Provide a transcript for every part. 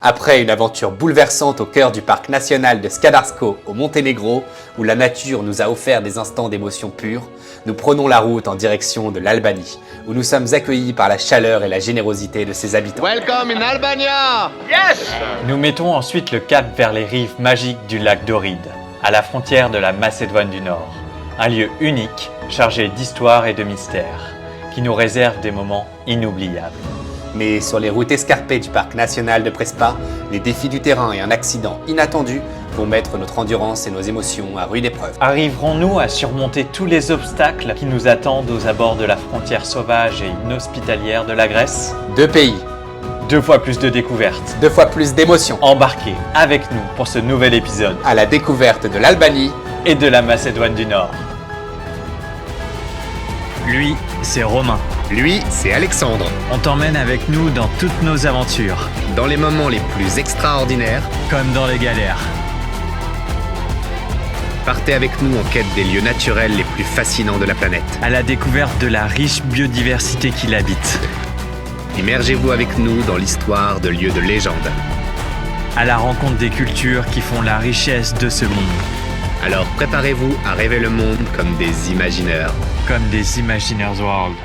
Après une aventure bouleversante au cœur du parc national de Skadarsko au Monténégro, où la nature nous a offert des instants d'émotion pure, nous prenons la route en direction de l'Albanie, où nous sommes accueillis par la chaleur et la générosité de ses habitants. Welcome in Albania! Yes! Nous mettons ensuite le cap vers les rives magiques du lac Doride, à la frontière de la Macédoine du Nord. Un lieu unique, chargé d'histoire et de mystère, qui nous réserve des moments inoubliables. Mais sur les routes escarpées du parc national de Prespa, les défis du terrain et un accident inattendu vont mettre notre endurance et nos émotions à rude épreuve. Arriverons-nous à surmonter tous les obstacles qui nous attendent aux abords de la frontière sauvage et inhospitalière de la Grèce? 2 pays, 2 fois plus de découvertes. 2 fois plus d'émotions. Embarquez avec nous pour ce nouvel épisode À la découverte de l'Albanie et de la Macédoine du Nord. Lui, c'est Romain. Lui, c'est Alexandre. On t'emmène avec nous dans toutes nos aventures, Dans les moments les plus extraordinaires, comme dans les galères. partez avec nous en quête des lieux naturels les plus fascinants de la planète. À la découverte de la riche biodiversité qui l'habite. Immergez-vous avec nous dans l'histoire de lieux de légende. À la rencontre des cultures qui font la richesse de ce monde. Alors préparez-vous à rêver le monde comme des imagineurs. Comme des Imagineers World.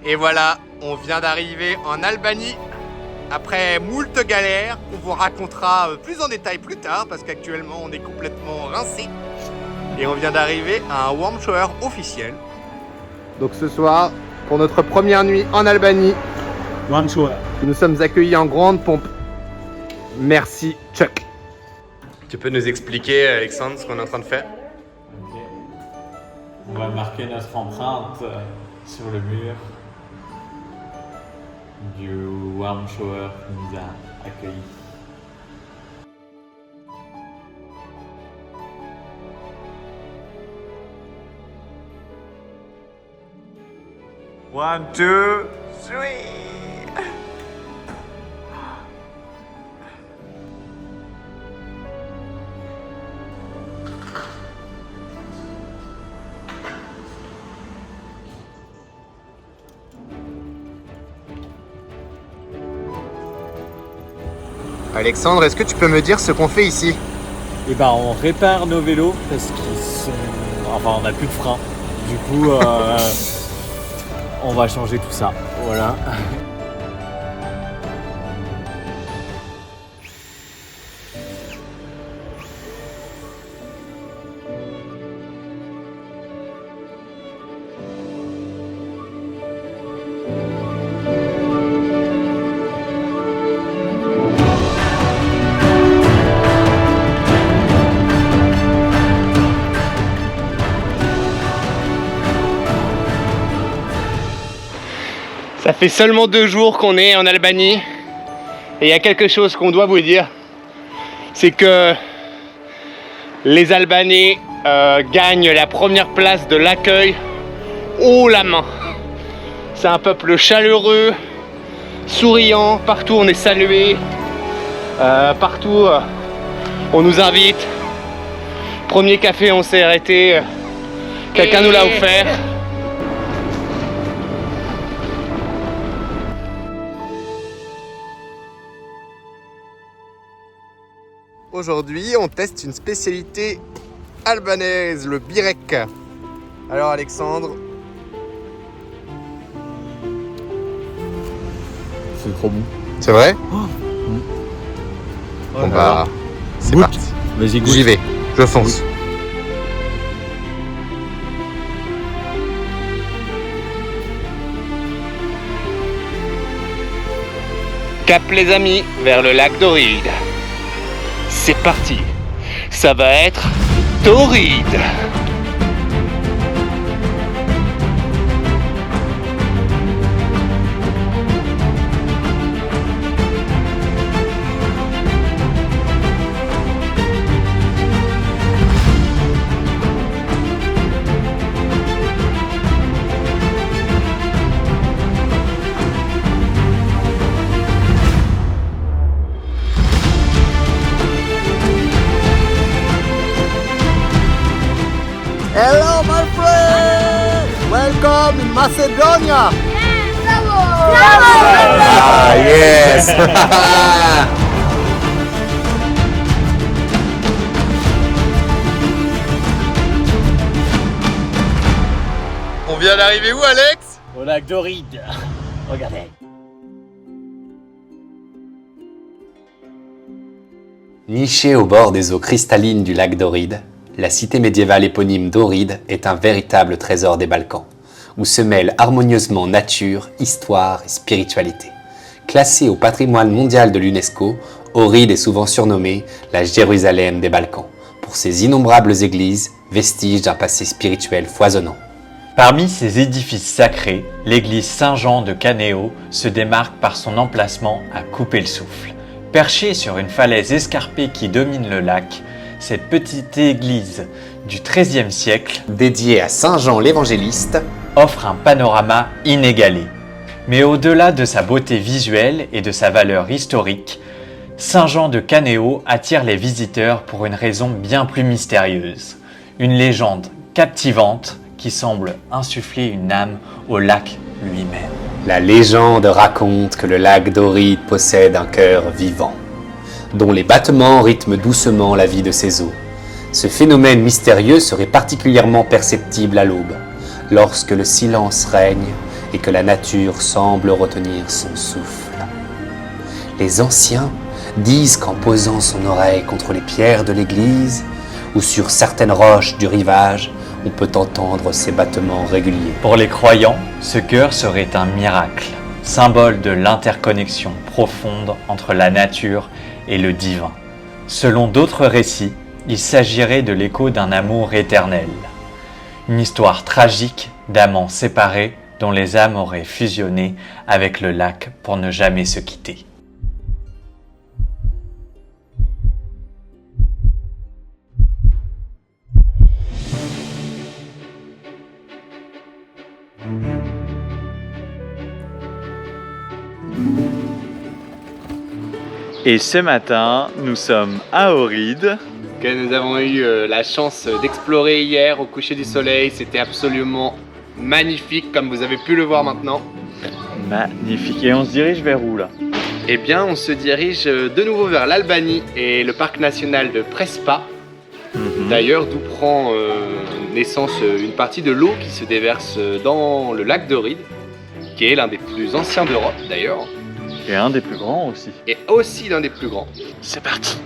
Et voilà, on vient d'arriver en Albanie. Après moult galères, on vous racontera plus en détail plus tard, parce qu'actuellement on est complètement rincé. Et on vient d'arriver à un warm shower officiel. Donc ce soir, pour notre première nuit en Albanie, nous sommes accueillis en grande pompe. Merci Chuck. Tu peux nous expliquer, Alexandre, ce qu'on est en train de faire? On va marquer notre empreinte sur le mur du warm shower qui nous a accueillis. One, two, three. Alexandre, est-ce que tu peux me dire ce qu'on fait ici? Et ben on répare nos vélos parce qu'ils sont... Enfin on n'a plus de frein. Du coup on va changer tout ça. Voilà. Ça fait seulement 2 jours qu'on est en Albanie et il y a quelque chose qu'on doit vous dire, c'est que les Albanais gagnent la première place de l'accueil haut la main. C'est un peuple chaleureux, souriant, partout on est salué, partout on nous invite. Premier café on s'est arrêté, quelqu'un nous l'a offert. Aujourd'hui, on teste une spécialité albanaise, le birek. Alors Alexandre, C'est trop bon. c'est vrai? Bon Bah, c'est Goûte. parti. Vas-y goûte. J'y vais, je fonce. Cap les amis, vers le lac Doride. C'est parti. Ça va être torride. Hello, my friend! Welcome in Macedonia! Ah, yes. On vient d'arriver où, Alex? Au lac d'Oride. Regardez. Nichée au bord des eaux cristallines du lac d'Oride, la cité médiévale éponyme d'Oride est un véritable trésor des Balkans, où se mêlent harmonieusement nature, histoire et spiritualité. Classée au patrimoine mondial de l'UNESCO, Ohrid est souvent surnommée la Jérusalem des Balkans, pour ses innombrables églises, vestiges d'un passé spirituel foisonnant. Parmi ces édifices sacrés, l'église Saint-Jean de Canéo se démarque par son emplacement à couper le souffle. Perchée sur une falaise escarpée qui domine le lac, cette petite église du XIIIe siècle, Dédiée à Saint Jean l'Évangéliste, offre un panorama inégalé. Mais au-delà de sa beauté visuelle et de sa valeur historique, Saint-Jean de Canéo attire les visiteurs pour une raison bien plus mystérieuse. Une légende captivante qui semble insuffler une âme au lac lui-même. la légende raconte que le lac d'Oride possède un cœur vivant, dont les battements rythment doucement la vie de ses eaux. Ce phénomène mystérieux serait particulièrement perceptible à l'aube, lorsque le silence règne et que la nature semble retenir son souffle. Les anciens disent qu'en posant son oreille contre les pierres de l'église ou sur certaines roches du rivage, on peut entendre ces battements réguliers. Pour les croyants, ce cœur serait un miracle, symbole de l'interconnexion profonde entre la nature et le divin. Selon d'autres récits, il s'agirait de l'écho d'un amour éternel. Une histoire tragique d'amants séparés dont les âmes auraient fusionné avec le lac pour ne jamais se quitter. Et ce matin, nous sommes à Ohrid. Que nous avons eu la chance d'explorer hier au coucher du soleil. C'était absolument magnifique comme vous avez pu le voir maintenant. Magnifique. Et on se dirige vers où là? Eh bien, on se dirige de nouveau vers l'Albanie et le parc national de Prespa. D'ailleurs, d'où prend naissance une partie de l'eau qui se déverse dans le lac d'Oride, qui est l'un des plus anciens d'Europe d'ailleurs. Et un des plus grands aussi. Et aussi l'un des plus grands. C'est parti!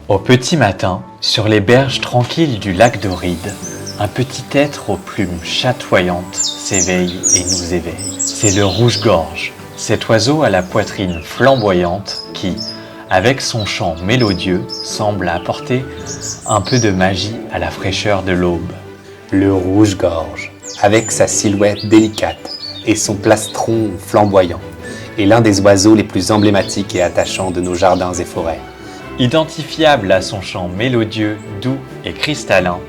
Au petit matin, sur les berges tranquilles du lac d'Oride, un petit être aux plumes chatoyantes s'éveille et nous éveille. C'est le rouge-gorge, cet oiseau à la poitrine flamboyante qui, avec son chant mélodieux, semble apporter un peu de magie à la fraîcheur de l'aube. Le rouge-gorge, avec sa silhouette délicate et son plastron flamboyant, est l'un des oiseaux les plus emblématiques et attachants de nos jardins et forêts. Identifiable à son chant mélodieux, doux et cristallin,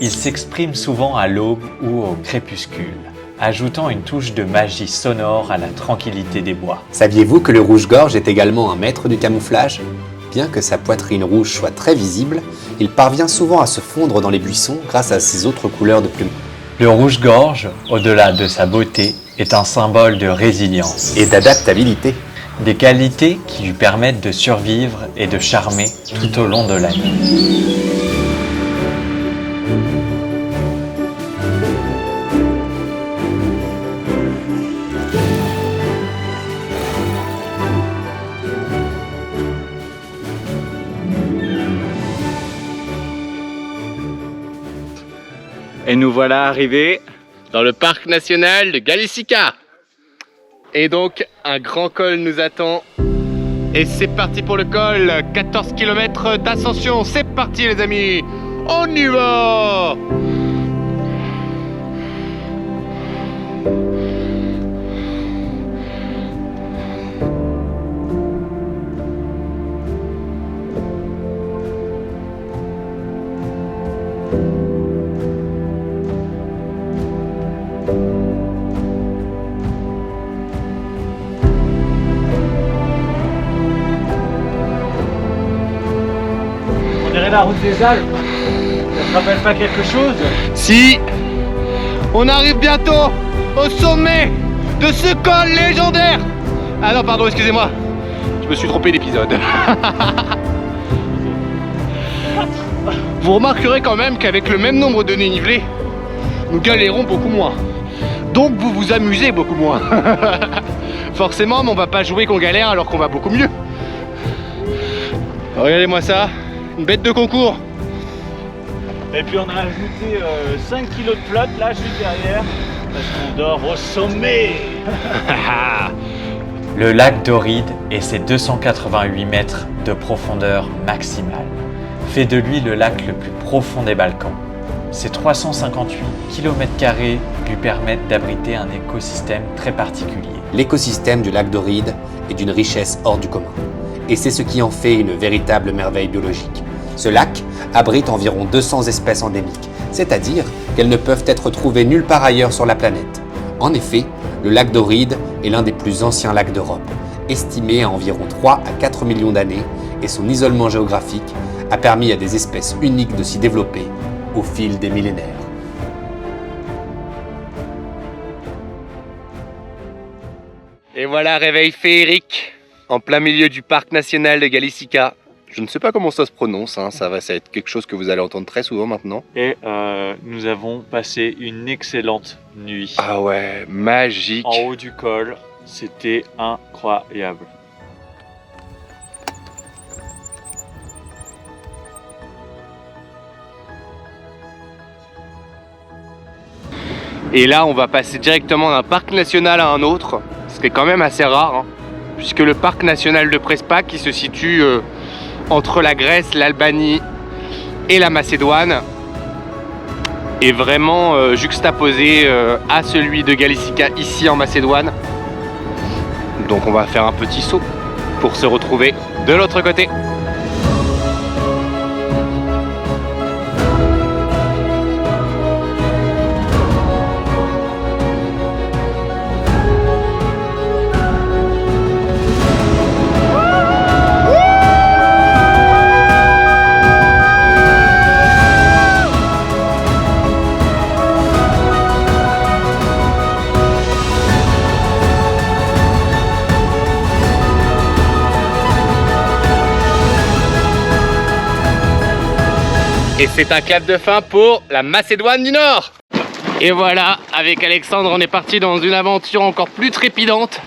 il s'exprime souvent à l'aube ou au crépuscule, ajoutant une touche de magie sonore à la tranquillité des bois. Saviez-vous que le rouge-gorge est également un maître du camouflage ? Bien que sa poitrine rouge soit très visible, il parvient souvent à se fondre dans les buissons grâce à ses autres couleurs de plumes. Le rouge-gorge, au-delà de sa beauté, est un symbole de résilience. Et d'adaptabilité. Des qualités qui lui permettent de survivre et de charmer tout au long de l'année. Et nous voilà arrivés Dans le parc national de Galicica. Et donc, un grand col nous attend. Et c'est parti pour le col. 14 km d'ascension. C'est parti les amis. On y va! la route des Alpes. Ça te rappelle pas quelque chose? Si, on arrive bientôt au sommet de ce col légendaire. Ah non, pardon, excusez-moi. Je me suis trompé d'épisode. Vous remarquerez quand même qu'avec le même nombre de dénivelés, nous galérons beaucoup moins. Donc vous vous amusez beaucoup moins. Forcément, mais on va pas jouer qu'on galère alors qu'on va beaucoup mieux. Regardez-moi ça, une bête de concours. Et puis on a ajouté 5 kilos de flotte là juste derrière. Parce qu'on dort au sommet. Le lac Doride et ses 288 mètres de profondeur maximale fait de lui le lac le plus profond des Balkans. Ses 358 km² lui permettent d'abriter un écosystème très particulier. L'écosystème du lac Doride est d'une richesse hors du commun. Et c'est ce qui en fait une véritable merveille biologique. Ce lac abrite environ 200 espèces endémiques, c'est-à-dire qu'elles ne peuvent être trouvées nulle part ailleurs sur la planète. En effet, le lac Doride est l'un des plus anciens lacs d'Europe, estimé à environ 3 à 4 millions d'années, et son isolement géographique a permis à des espèces uniques de s'y développer au fil des millénaires. Et voilà, réveil féerique en plein milieu du parc national de Galicica. Je ne sais pas comment ça se prononce, hein. Ça va être quelque chose que vous allez entendre très souvent maintenant. Et nous avons passé une excellente nuit. Ah ouais, magique. En haut du col, c'était incroyable. Et là, on va passer directement d'un parc national à un autre, ce qui est quand même assez rare, hein, puisque le parc national de Prespa, qui se situe entre la Grèce, l'Albanie et la Macédoine, est vraiment juxtaposé à celui de Galicica ici en Macédoine. Donc on va faire un petit saut pour se retrouver de l'autre côté. Et c'est un clap de fin pour la Macédoine du Nord. Et voilà, avec Alexandre, on est parti dans une aventure encore plus trépidante.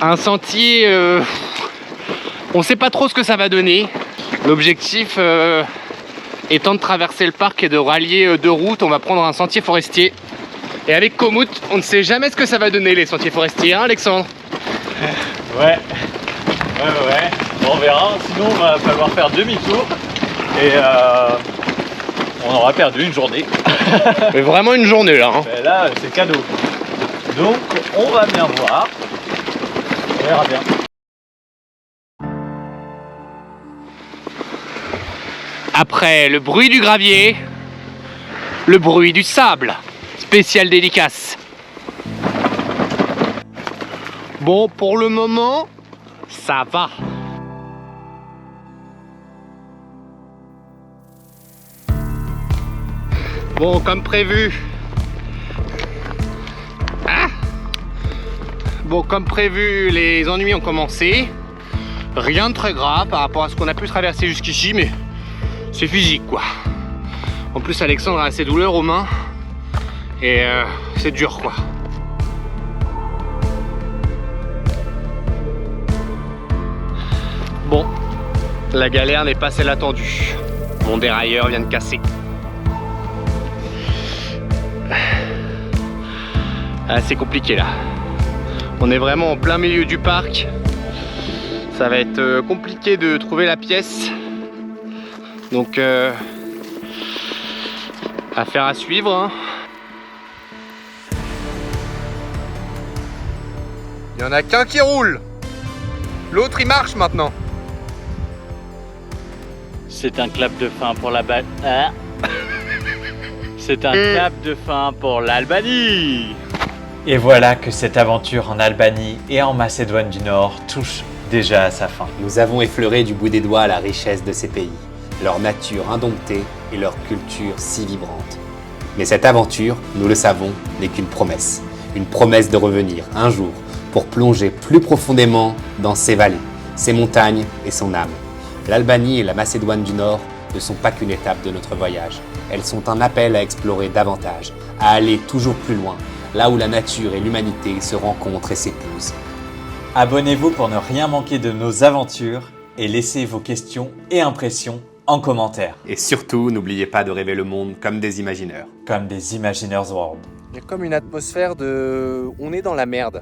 Un sentier, on ne sait pas trop ce que ça va donner. L'objectif étant de traverser le parc et de rallier deux routes. On va prendre un sentier forestier. Et avec Komoot, on ne sait jamais ce que ça va donner les sentiers forestiers, hein Alexandre? Ouais. Bon, on verra, sinon on va falloir faire demi-tour. Et on aura perdu une journée. Mais vraiment une journée là. Hein. Mais là, c'est cadeau. Donc, on va bien voir. On verra bien. Après le bruit du gravier, le bruit du sable. Spécial dédicace. Bon, pour le moment, ça va. Bon, comme prévu. Bon, comme prévu, les ennuis ont commencé. Rien de très grave par rapport à ce qu'on a pu traverser jusqu'ici, mais c'est physique quoi. En plus, Alexandre a ses douleurs aux mains et c'est dur quoi. Bon, la galère n'est pas celle attendue. Mon dérailleur vient de casser. Ah, c'est compliqué là. On est vraiment en plein milieu du parc. Ça va être compliqué de trouver la pièce. Donc affaire à suivre. Hein. Il n'y en a qu'un qui roule. L'autre il marche maintenant. C'est un clap de fin pour la balle. C'est un clap de fin pour l'Albanie. Et voilà que cette aventure en Albanie et en Macédoine du Nord touche déjà à sa fin. Nous avons effleuré du bout des doigts la richesse de ces pays. leur nature indomptée et leur culture si vibrante. Mais cette aventure, nous le savons, n'est qu'une promesse de revenir un jour pour plonger plus profondément dans ses vallées, ses montagnes et son âme. L'Albanie et la Macédoine du Nord ne sont pas qu'une étape de notre voyage, elles sont un appel à explorer davantage, à aller toujours plus loin, là où la nature et l'humanité se rencontrent et s'épousent. Abonnez-vous pour ne rien manquer de nos aventures et laissez vos questions et impressions en commentaire, Et surtout, n'oubliez pas de rêver le monde comme des imagineurs. comme des Imagineers World. Il y a comme une atmosphère de... On est dans la merde.